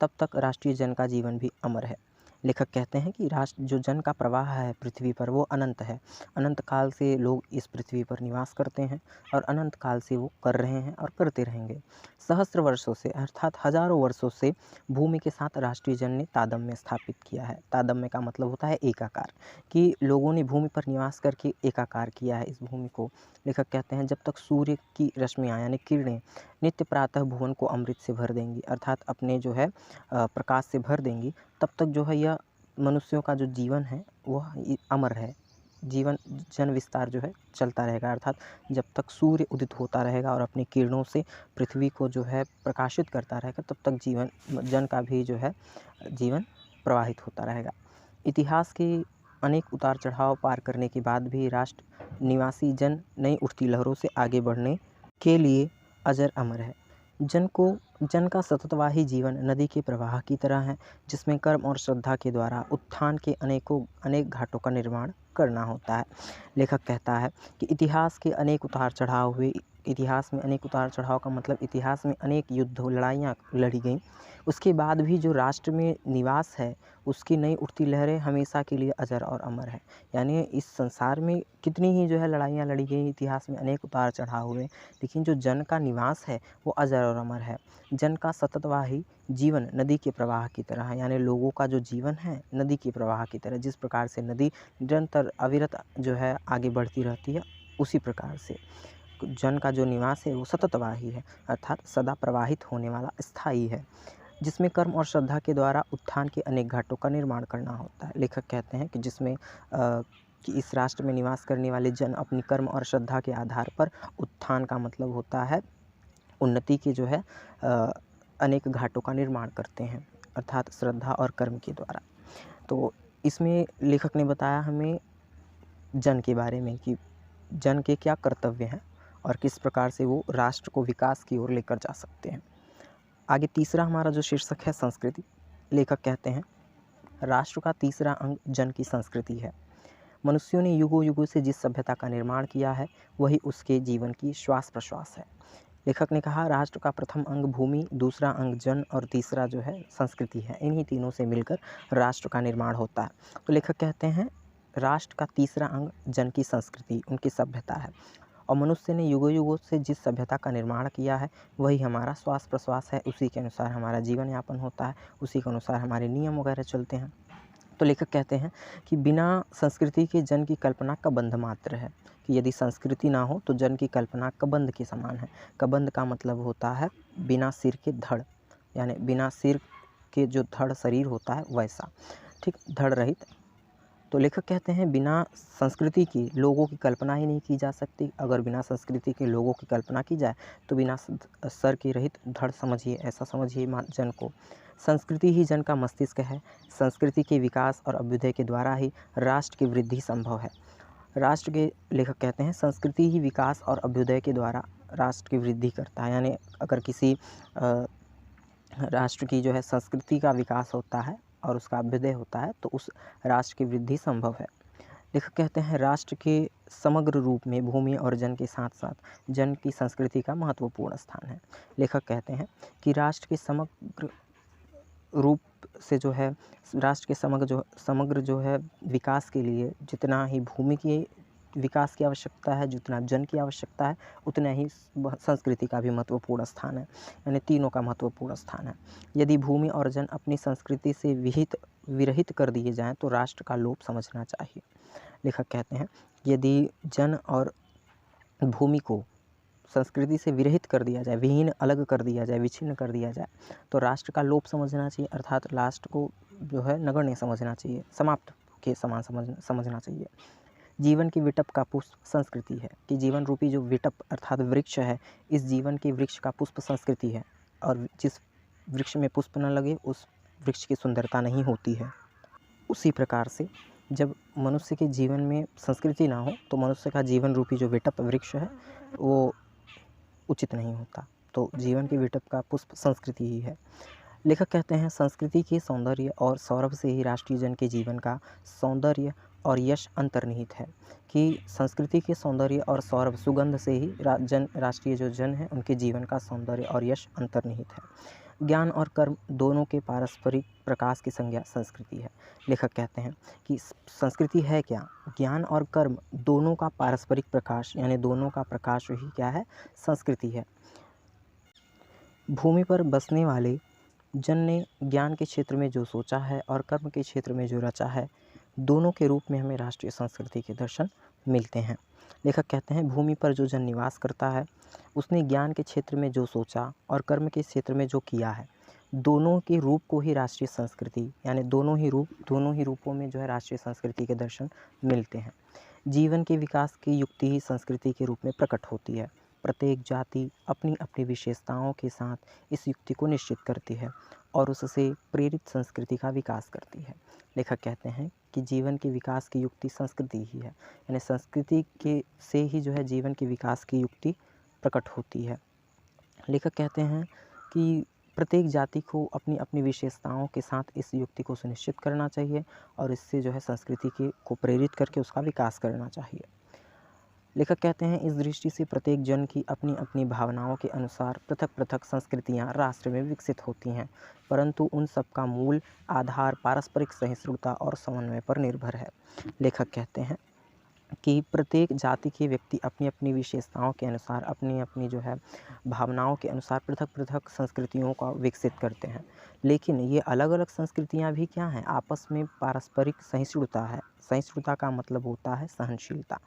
तब तक राष्ट्रीय जन का जीवन भी अमर है। लेखक कहते हैं कि जो जन का प्रवाह है पृथ्वी पर वो अनंत है। अनंत काल से लोग इस पृथ्वी पर निवास करते हैं और अनंत काल से वो कर रहे हैं और करते रहेंगे। सहस्त्र वर्षों से अर्थात हजारों वर्षों से भूमि के साथ राष्ट्रीय जन ने तादम्य स्थापित किया है। तादम्य का मतलब होता है एकाकार, कि लोगों ने भूमि पर निवास करके एकाकार किया है इस भूमि को। लेखक कहते हैं जब तक सूर्य की रश्मियाँ यानी किरणें नित्य प्रातः भुवन को अमृत से भर देंगी, अर्थात अपने जो है प्रकाश से भर देंगी, तब तक जो है यह मनुष्यों का जो जीवन है वह अमर है। जन विस्तार जो है चलता रहेगा, अर्थात जब तक सूर्य उदित होता रहेगा और अपनी किरणों से पृथ्वी को जो है प्रकाशित करता रहेगा, तब तक जन का भी जो है जीवन प्रवाहित होता रहेगा। इतिहास के अनेक उतार चढ़ाव पार करने के बाद भी राष्ट्र निवासी जन नई उठती लहरों से आगे बढ़ने के लिए अजर अमर है। जन का सततवाही जीवन नदी के प्रवाह की तरह है, जिसमें कर्म और श्रद्धा के द्वारा उत्थान के अनेक घाटों का निर्माण करना होता है। लेखक कहता है कि इतिहास में अनेक उतार चढ़ाव का मतलब इतिहास में अनेक युद्ध लड़ाइयाँ लड़ी गईं, उसके बाद भी जो राष्ट्र में निवास है उसकी नई उठती लहरें हमेशा के लिए अजर और अमर है। यानी इस संसार में कितनी ही जो है लड़ाइयाँ लड़ी गई, इतिहास में अनेक उतार चढ़ाव हुए, लेकिन जो जन का निवास है वो अजर और अमर है। जन का सततवाही जीवन नदी के प्रवाह की तरह है, यानी लोगों का जो जीवन है नदी के प्रवाह की तरह, जिस प्रकार से नदी निरंतर अविरत जो है आगे बढ़ती रहती है, उसी प्रकार से जन का जो निवास है वो सततवाही है, अर्थात सदा प्रवाहित होने वाला, स्थायी है, जिसमें कर्म और श्रद्धा के द्वारा उत्थान के अनेक घाटों का निर्माण करना होता है। लेखक कहते हैं कि जिसमें कि इस राष्ट्र में निवास करने वाले जन अपनी कर्म और श्रद्धा के आधार पर उत्थान का मतलब होता है उन्नति के जो है अनेक घाटों का निर्माण करते हैं, अर्थात श्रद्धा और कर्म के द्वारा। तो इसमें लेखक ने बताया हमें जन के बारे में कि जन के क्या कर्तव्य हैं और किस प्रकार से वो राष्ट्र को विकास की ओर लेकर जा सकते हैं। आगे तीसरा हमारा जो शीर्षक है संस्कृति। लेखक कहते हैं राष्ट्र का तीसरा अंग जन की संस्कृति है। मनुष्यों ने युगों युगों से जिस सभ्यता का निर्माण किया है वही उसके जीवन की श्वास प्रश्वास है। लेखक ने कहा राष्ट्र का प्रथम अंग भूमि, दूसरा अंग जन और तीसरा जो है संस्कृति है। इन्हीं तीनों से मिलकर राष्ट्र का निर्माण होता है। तो लेखक कहते हैं राष्ट्र का तीसरा अंग जन की संस्कृति, उनकी सभ्यता है, और मनुष्य ने युगों युगों से जिस सभ्यता का निर्माण किया है वही हमारा श्वास प्रश्वास है, उसी के अनुसार हमारा जीवन यापन होता है, उसी के अनुसार हमारे नियम वगैरह चलते हैं। तो लेखक कहते हैं कि बिना संस्कृति के जन की कल्पना कबंध मात्र है, कि यदि संस्कृति ना हो तो जन की कल्पना कबंध के समान है। कबंध का मतलब होता है बिना सिर के धड़, यानी बिना सिर के जो धड़ शरीर होता है वैसा, ठीक, धड़ रहित। तो लेखक कहते हैं बिना संस्कृति की लोगों की कल्पना ही नहीं की जा सकती। अगर बिना संस्कृति के लोगों की कल्पना की जाए तो बिना सर के रहित धड़ समझिए, ऐसा समझिए जन को। संस्कृति ही जन का मस्तिष्क है। संस्कृति के विकास और अभ्युदय के द्वारा ही राष्ट्र की वृद्धि संभव है। राष्ट्र के लेखक कहते हैं संस्कृति ही विकास और अभ्युदय के द्वारा राष्ट्र की वृद्धि करता है, यानी अगर किसी राष्ट्र की जो है संस्कृति का विकास होता है और उसका अभ्युदय होता है तो उस राष्ट्र की वृद्धि संभव है। लेखक कहते हैं राष्ट्र के समग्र रूप में भूमि और जन के साथ साथ जन की संस्कृति का महत्वपूर्ण स्थान है। लेखक कहते हैं कि राष्ट्र के समग्र रूप से जो है राष्ट्र के समग्र जो है विकास के लिए जितना ही भूमि की विकास की आवश्यकता है, जितना जन की आवश्यकता है, उतना ही संस्कृति का भी महत्वपूर्ण स्थान है, यानी तीनों का महत्वपूर्ण स्थान है। यदि भूमि और जन अपनी संस्कृति से विरहित कर दिए जाएं तो राष्ट्र का लोप समझना चाहिए। लेखक कहते हैं यदि जन और भूमि को संस्कृति से विरहित कर दिया जाए, विहीन अलग कर दिया जाए, विच्छिन्न कर दिया जाए तो राष्ट्र का लोप समझना चाहिए, अर्थात राष्ट्र को जो है नगण्य समझना चाहिए, समाप्त के समान समझना चाहिए। जीवन की विटप का पुष्प संस्कृति है, कि जीवन रूपी जो विटप अर्थात वृक्ष है, इस जीवन के वृक्ष का पुष्प संस्कृति है, और जिस वृक्ष में पुष्प न लगे उस वृक्ष की सुंदरता नहीं होती है। उसी प्रकार से जब मनुष्य के जीवन में संस्कृति ना हो तो मनुष्य का जीवन रूपी जो विटप वृक्ष है वो उचित नहीं होता। तो जीवन की विटप का पुष्प संस्कृति ही है। लेखक कहते हैं संस्कृति के सौंदर्य और सौरभ से ही राष्ट्रीय जन के जीवन का सौंदर्य और यश अंतर्निहित है, कि संस्कृति के सौंदर्य और सौरभ सुगंध से ही राष्ट्रीय जो जन है उनके जीवन का सौंदर्य और यश अंतर्निहित है। ज्ञान और कर्म दोनों के पारस्परिक प्रकाश की संज्ञा संस्कृति है। लेखक कहते हैं कि संस्कृति है क्या? ज्ञान और कर्म दोनों का पारस्परिक प्रकाश, यानी दोनों का प्रकाश ही क्या है? संस्कृति है। भूमि पर बसने वाले जन ने ज्ञान के क्षेत्र में जो सोचा है और कर्म के क्षेत्र में जो रचा है, दोनों के रूप में हमें राष्ट्रीय संस्कृति के दर्शन मिलते हैं। लेखक कहते हैं भूमि पर जो जन निवास करता है उसने ज्ञान के क्षेत्र में जो सोचा और कर्म के क्षेत्र में जो किया है, दोनों के रूप को ही राष्ट्रीय संस्कृति, यानी दोनों ही रूपों में जो है राष्ट्रीय संस्कृति के दर्शन मिलते हैं। जीवन के विकास की युक्ति ही संस्कृति के रूप में प्रकट होती है। प्रत्येक जाति अपनी अपनी विशेषताओं के साथ इस युक्ति को निश्चित करती है और उससे प्रेरित संस्कृति का विकास करती है। लेखक कहते हैं कि जीवन के विकास की युक्ति संस्कृति ही है, यानी संस्कृति के से ही जो है जीवन के विकास की युक्ति प्रकट होती है। लेखक कहते हैं कि प्रत्येक जाति को अपनी अपनी विशेषताओं के साथ इस युक्ति को सुनिश्चित करना चाहिए और इससे जो है संस्कृति को प्रेरित करके उसका विकास करना चाहिए। लेखक कहते हैं इस दृष्टि से प्रत्येक जन की अपनी अपनी भावनाओं के अनुसार पृथक पृथक संस्कृतियाँ राष्ट्र में विकसित होती हैं, परंतु उन सब का मूल आधार पारस्परिक सहिष्णुता और समन्वय पर निर्भर है। लेखक कहते हैं कि प्रत्येक जाति के व्यक्ति अपनी अपनी विशेषताओं के अनुसार अपनी अपनी जो है भावनाओं के अनुसार पृथक पृथक संस्कृतियों का विकसित करते हैं, लेकिन ये अलग अलग संस्कृतियाँ भी क्या हैं, आपस में पारस्परिक सहिष्णुता है। सहिष्णुता का मतलब होता है सहनशीलता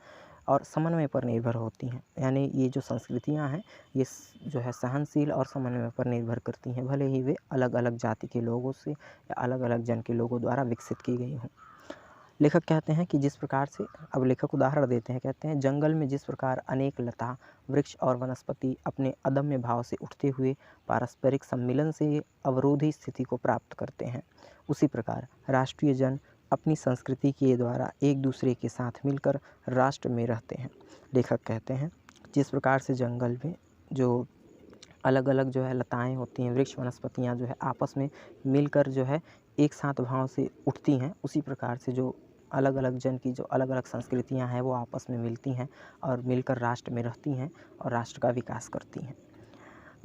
और समन्वय पर निर्भर होती हैं, यानी ये जो संस्कृतियाँ हैं ये जो है सहनशील और समन्वय पर निर्भर करती हैं, भले ही वे अलग अलग जाति के लोगों से या अलग अलग जन के लोगों द्वारा विकसित की गई हों। लेखक कहते हैं कि जिस प्रकार से, अब लेखक उदाहरण देते हैं, कहते हैं जंगल में जिस प्रकार अनेक लता वृक्ष और वनस्पति अपने अदम्य भाव से उठते हुए पारस्परिक सम्मिलन से अवरोधी स्थिति को प्राप्त करते हैं, उसी प्रकार राष्ट्रीय जन अपनी संस्कृति के द्वारा एक दूसरे के साथ मिलकर राष्ट्र में रहते हैं। लेखक कहते हैं जिस प्रकार से जंगल में जो अलग अलग जो है लताएँ होती हैं, वृक्ष वनस्पतियाँ जो है आपस में मिलकर जो है एक साथ भाव से उठती हैं, उसी प्रकार से जो अलग अलग जन की जो अलग अलग संस्कृतियाँ हैं वो आपस में मिलती हैं और मिलकर राष्ट्र में रहती हैं और राष्ट्र का विकास करती हैं।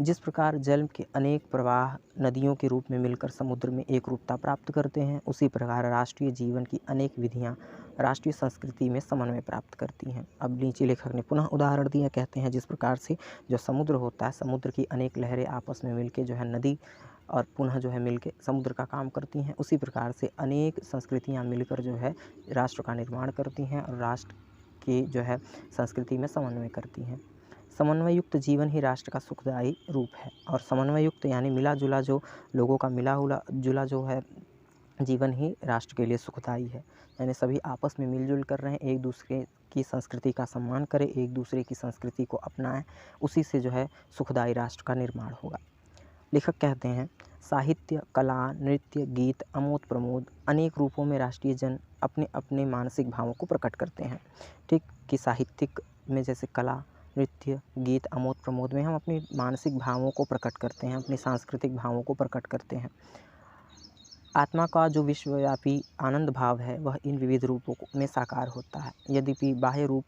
जिस प्रकार जल के अनेक प्रवाह नदियों के रूप में मिलकर समुद्र में एक रूपता प्राप्त करते हैं, उसी प्रकार राष्ट्रीय जीवन की अनेक विधियाँ राष्ट्रीय संस्कृति में समन्वय प्राप्त करती हैं। अब नीचे लेखक ने पुनः उदाहरण दिया, कहते हैं जिस प्रकार से जो समुद्र होता है, समुद्र की अनेक लहरें आपस में मिलके जो है नदी और पुनः जो है मिलके समुद्र का काम करती हैं, उसी प्रकार से अनेक संस्कृतियाँ मिलकर जो है राष्ट्र का निर्माण करती हैं और राष्ट्र की जो है संस्कृति में समन्वय करती हैं। समन्वय युक्त जीवन ही राष्ट्र का सुखदायी रूप है और समन्वय युक्त यानी मिला जुला जो लोगों का मिला जुला जो है जीवन ही राष्ट्र के लिए सुखदायी है, यानी सभी आपस में मिलजुल कर रहें, एक दूसरे की संस्कृति का सम्मान करें, एक दूसरे की संस्कृति को अपनाएं, उसी से जो है सुखदायी राष्ट्र का निर्माण होगा। लेखक कहते हैं साहित्य, कला, नृत्य, गीत, अमोद प्रमोद अनेक रूपों में राष्ट्रीय जन अपने अपने मानसिक भावों को प्रकट करते हैं। ठीक कि साहित्यिक में जैसे कला, नृत्य, गीत, अमोद प्रमोद में हम अपने मानसिक भावों को प्रकट करते हैं, अपने सांस्कृतिक भावों को प्रकट करते हैं। आत्मा का जो विश्वव्यापी आनंद भाव है वह इन विविध रूपों में साकार होता है। यद्यपि बाह्य रूप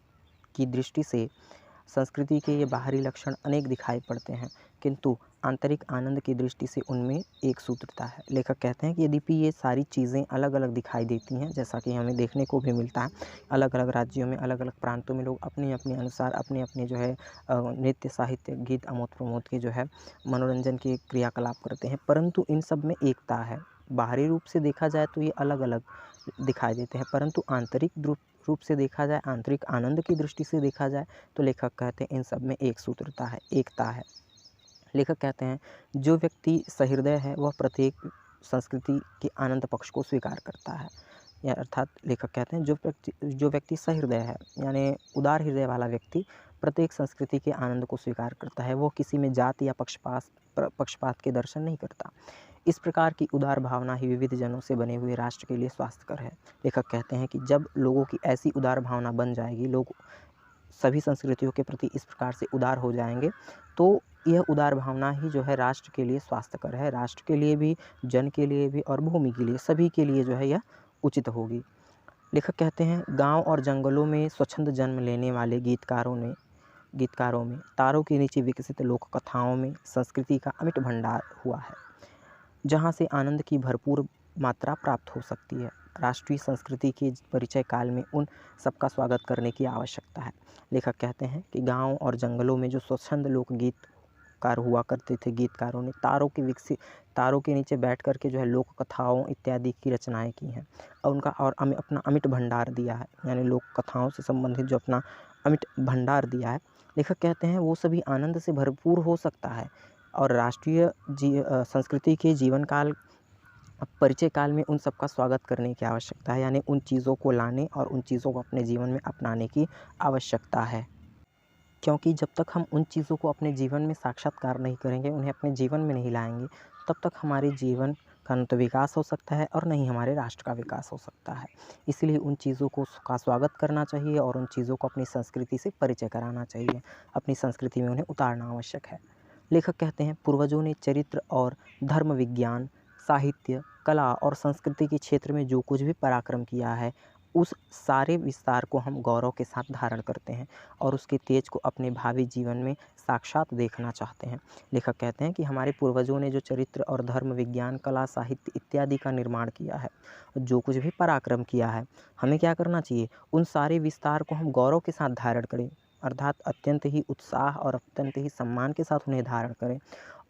की दृष्टि से संस्कृति के ये बाहरी लक्षण अनेक दिखाई पड़ते हैं, किंतु आंतरिक आनंद की दृष्टि से उनमें एक सूत्रता है। लेखक कहते हैं कि यद्यपि ये सारी चीज़ें अलग अलग दिखाई देती हैं, जैसा कि हमें देखने को भी मिलता है, अलग अलग राज्यों में अलग अलग प्रांतों में लोग अपने अपने अनुसार अपने अपने जो है नृत्य, साहित्य, गीत, अमोद प्रमोद के जो है मनोरंजन के क्रियाकलाप करते हैं, परंतु इन सब में एकता है। बाहरी रूप से देखा जाए तो ये अलग अलग दिखाई देते हैं, परंतु आंतरिक रूप से देखा जाए, आंतरिक आनंद की दृष्टि से देखा जाए तो लेखक कहते हैं इन सब में एक सूत्रता है, एकता है। लेखक कहते हैं जो व्यक्ति सहृदय है वह प्रत्येक संस्कृति के आनंद पक्ष को स्वीकार करता है, या अर्थात लेखक कहते हैं जो व्यक्ति सहृदय है यानी उदार हृदय वाला व्यक्ति प्रत्येक संस्कृति के आनंद को स्वीकार करता है, वो किसी में जाति या पक्षपात के दर्शन नहीं करता। इस प्रकार की उदार भावना ही विविध जनों से बने हुए राष्ट्र के लिए स्वास्थ्यकर है। लेखक कहते हैं कि जब लोगों की ऐसी उदार भावना बन जाएगी, लोग सभी संस्कृतियों के प्रति इस प्रकार से उदार हो जाएंगे, तो यह उदार भावना ही जो है राष्ट्र के लिए स्वास्थ्यकर है, राष्ट्र के लिए भी, जन के लिए भी और भूमि के लिए, सभी के लिए जो है यह उचित होगी। लेखक कहते हैं गांव और जंगलों में स्वच्छंद जन्म लेने वाले गीतकारों में तारों के नीचे विकसित लोक कथाओं में संस्कृति का अमिट भंडार हुआ है, जहाँ से आनंद की भरपूर मात्रा प्राप्त हो सकती है। राष्ट्रीय संस्कृति के परिचय काल में उन सबका स्वागत करने की आवश्यकता है। लेखक कहते हैं कि गांव और जंगलों में जो स्वच्छंद लोकगीतकार हुआ करते थे, गीतकारों ने तारों के नीचे बैठ कर के जो है लोक कथाओं इत्यादि की रचनाएं की हैं और उनका और अपना अमिट भंडार दिया है, यानी लोक कथाओं से संबंधित जो अपना अमिट भंडार दिया है। लेखक कहते हैं वो सभी आनंद से भरपूर हो सकता है और राष्ट्रीय संस्कृति के जीवन काल परिचय काल में उन सबका स्वागत करने की आवश्यकता है, यानी उन चीज़ों को लाने और उन चीज़ों को अपने जीवन में अपनाने की आवश्यकता है। क्योंकि जब तक हम उन चीज़ों को अपने जीवन में साक्षात्कार नहीं करेंगे, उन्हें अपने जीवन में नहीं लाएँगे, तब तक हमारे जीवन का न तो विकास हो सकता है और न ही हमारे राष्ट्र का विकास हो सकता है। इसलिए उन चीज़ों का स्वागत करना चाहिए और उन चीज़ों को अपनी संस्कृति से परिचय कराना चाहिए। अपनी संस्कृति में उन्हें उतारना आवश्यक है। लेखक कहते हैं, पूर्वजों ने चरित्र और धर्म विज्ञान, साहित्य, कला और संस्कृति के क्षेत्र में जो कुछ भी पराक्रम किया है, उस सारे विस्तार को हम गौरव के साथ धारण करते हैं और उसके तेज को अपने भावी जीवन में साक्षात देखना चाहते हैं। लेखक कहते हैं कि हमारे पूर्वजों ने जो चरित्र और धर्म विज्ञान, कला, साहित्य इत्यादि का निर्माण किया है, जो कुछ भी पराक्रम किया है, हमें क्या करना चाहिए? उन सारे विस्तार को हम गौरव के साथ धारण करें, अर्थात अत्यंत ही उत्साह और अत्यंत ही सम्मान के साथ उन्हें धारण करें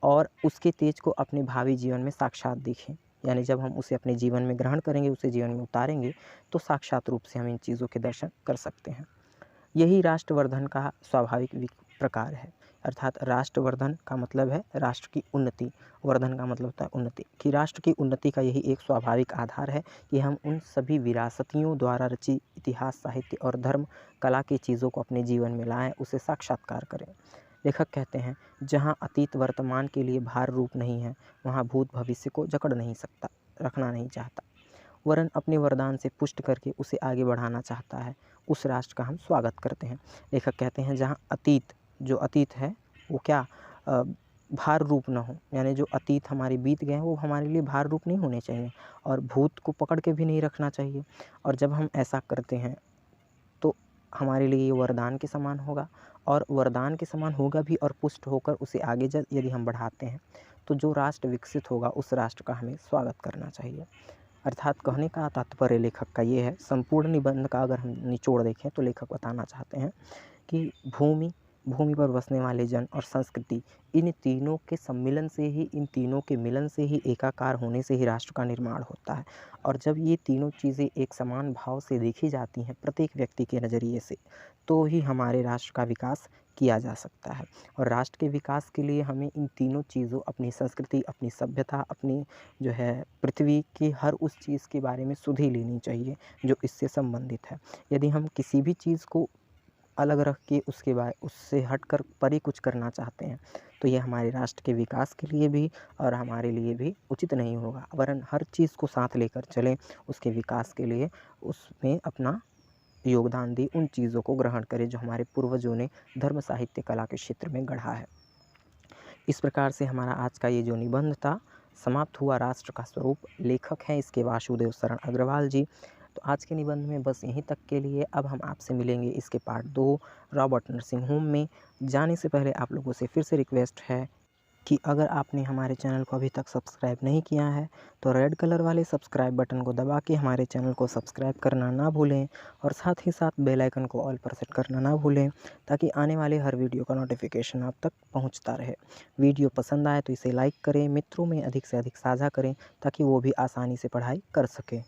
और उसके तेज को अपने भावी जीवन में साक्षात देखें। यानी जब हम उसे अपने जीवन में ग्रहण करेंगे, उसे जीवन में उतारेंगे, तो साक्षात रूप से हम इन चीज़ों के दर्शन कर सकते हैं। यही राष्ट्रवर्धन का स्वाभाविक प्रकार है। अर्थात राष्ट्रवर्धन का मतलब है राष्ट्र की उन्नति, वर्धन का मतलब होता है उन्नति, कि राष्ट्र की उन्नति का यही एक स्वाभाविक आधार है कि हम उन सभी विरासतियों द्वारा रची इतिहास, साहित्य और धर्म, कला की चीज़ों को अपने जीवन में लाएँ, उसे साक्षात्कार करें। लेखक कहते हैं, जहाँ अतीत वर्तमान के लिए भार रूप नहीं है, वहाँ भूत भविष्य को जकड़ नहीं सकता, रखना नहीं चाहता, वरन अपने वरदान से पुष्ट करके उसे आगे बढ़ाना चाहता है। उस राष्ट्र का हम स्वागत करते हैं। लेखक कहते हैं, जहाँ अतीत, जो अतीत है वो क्या भार रूप न हो, यानी जो अतीत हमारे बीत गए हैं वो हमारे लिए भार रूप नहीं होने चाहिए और भूत को पकड़ के भी नहीं रखना चाहिए। और जब हम ऐसा करते हैं तो हमारे लिए ये वरदान के समान होगा और वरदान के समान होगा भी और पुष्ट होकर उसे आगे यदि हम बढ़ाते हैं तो जो राष्ट्र विकसित होगा उस राष्ट्र का हमें स्वागत करना चाहिए। अर्थात कहने का तात्पर्य लेखक का ये है, संपूर्ण निबंध का अगर हम निचोड़ देखें तो लेखक बताना चाहते हैं कि भूमि पर बसने वाले जन और संस्कृति, इन तीनों के सम्मिलन से ही, इन तीनों के मिलन से ही, एकाकार होने से ही राष्ट्र का निर्माण होता है। और जब ये तीनों चीज़ें एक समान भाव से देखी जाती हैं प्रत्येक व्यक्ति के नज़रिए से, तो ही हमारे राष्ट्र का विकास किया जा सकता है। और राष्ट्र के विकास के लिए हमें इन तीनों चीज़ों, अपनी संस्कृति, अपनी सभ्यता, अपनी जो है पृथ्वी की हर उस चीज़ के बारे में सुधि लेनी चाहिए जो इससे संबंधित है। यदि हम किसी भी चीज़ को अलग रख के उससे हटकर परे कुछ करना चाहते हैं तो ये हमारे राष्ट्र के विकास के लिए भी और हमारे लिए भी उचित नहीं होगा। वरन हर चीज़ को साथ लेकर चलें, उसके विकास के लिए उसमें अपना योगदान दें, उन चीज़ों को ग्रहण करें जो हमारे पूर्वजों ने धर्म, साहित्य, कला के क्षेत्र में गढ़ा है। इस प्रकार से हमारा आज का ये जो निबंध था समाप्त हुआ। राष्ट्र का स्वरूप। लेखक हैं इसके वासुदेव शरण अग्रवाल जी। तो आज के निबंध में बस यहीं तक के लिए। अब हम आपसे मिलेंगे इसके पार्ट 2 रॉबर्ट नर्सिंग होम में। जाने से पहले आप लोगों से फिर से रिक्वेस्ट है कि अगर आपने हमारे चैनल को अभी तक सब्सक्राइब नहीं किया है तो रेड कलर वाले सब्सक्राइब बटन को दबा के हमारे चैनल को सब्सक्राइब करना ना भूलें और साथ ही साथ बेल आइकन को ऑल पर सेट करना ना भूलें ताकि आने वाले हर वीडियो का नोटिफिकेशन आप तक पहुंचता रहे। वीडियो पसंद आए तो इसे लाइक करें, मित्रों में अधिक से अधिक साझा करें ताकि वो भी आसानी से पढ़ाई कर सकें।